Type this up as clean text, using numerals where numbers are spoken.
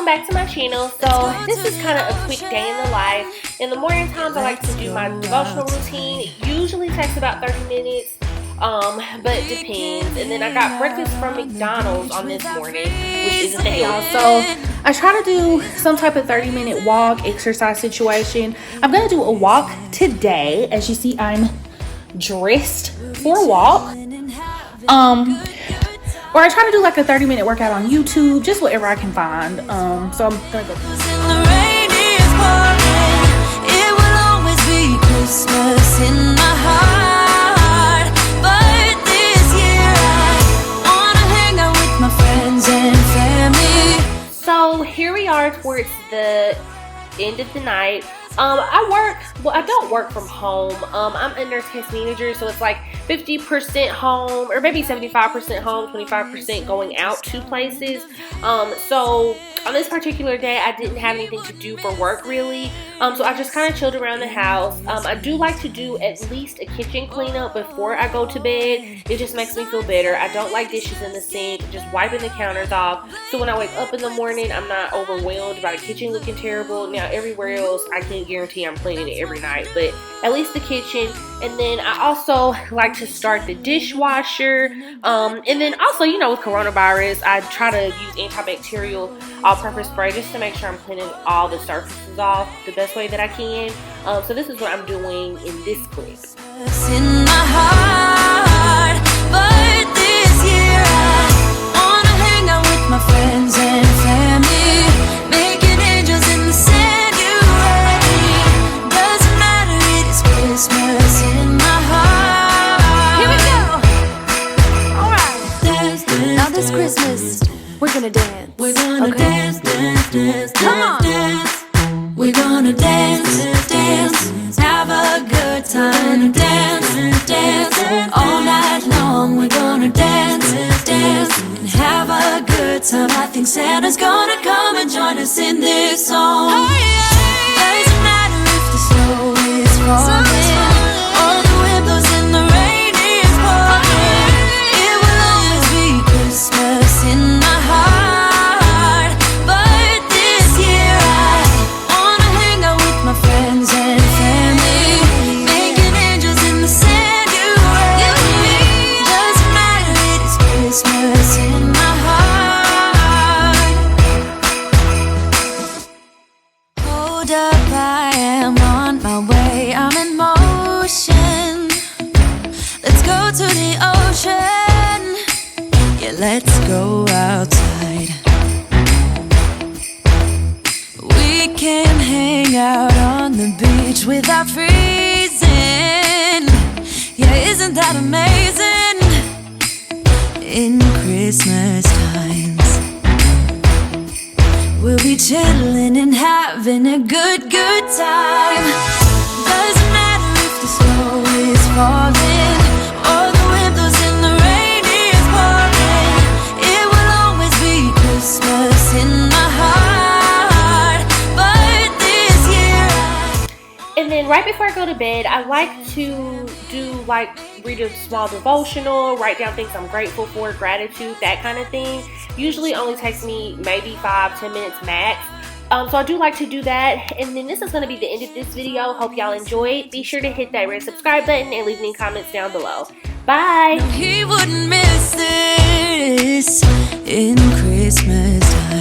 welcome back to my channel. So this is kind of a quick day in the life. In the morning times I like to do my devotional routine. It usually takes about 30 minutes, but it depends. And then I got breakfast from McDonald's on this morning, which isn't the health. So I try to do some type of 30-minute walk exercise situation. I'm going to do a walk today. As you see, I'm dressed for a walk. Or I try to do like a 30-minute workout on YouTube, just whatever I can find. So I'm gonna go. It will always be Christmas in my heart, but this year I wanna hang out with my friends and family. So here we are towards the end of the night. I don't work from home. I'm a nurse case manager, so it's like 50% home, or maybe 75% home, 25% going out to places. So on this particular day, I didn't have anything to do for work really. So I just kind of chilled around the house. I do like to do at least a kitchen cleanup before I go to bed. It just makes me feel better. I don't like dishes in the sink, just wiping the counters off. So when I wake up in the morning, I'm not overwhelmed by the kitchen looking terrible. Now everywhere else, I can guarantee I'm cleaning it every night, but at least the kitchen. And then I also like to start the dishwasher. And then also, you know, with coronavirus, I try to use antibacterial all-purpose spray just to make sure I'm cleaning all the surfaces off the best way that I can. So this is what I'm doing in this clip. In my heart, but this year I wanna hang out with my friends and family, making angels in the Sanctuary. Doesn't matter, it is Christmas in my heart. Here we go. All right. Dance, dance, now this Christmas, we're gonna dance. We're gonna dance, dance, dance, come on. Dance. We're gonna dance, dance, have a good time. Dance, dance, all night long. We're gonna dance, dance, and have a good time. I think Santa's gonna come and join us in this song. Oh, yeah. Doesn't matter if the snow is falling, or the wind blows and the rain is pouring. It will always be Christmas in my heart, but this year I wanna hang out with my friends and family, making angels in the Sanctuary. Doesn't matter, it is Christmas in my heart. Hold up, I am on my way, I'm in motion. Let's go to the ocean, yeah, let's go outside. We can hang out on the beach without freezing. Yeah, isn't that amazing? In Christmas times, we'll be chilling and having a good time. Doesn't matter if the snow is falling, or the wind blows and the rain is pouring. It will always be Christmas in my heart, but this year and then right before I go to bed, I like to read a small devotional, write down things I'm grateful for, gratitude, that kind of thing. Usually only takes me maybe 5-10 minutes max. So I do like to do that. And then this is going to be the end of this video. Hope y'all enjoyed. Be sure to hit that red subscribe button and leave any comments down below. Bye. No, he wouldn't miss this in Christmas time.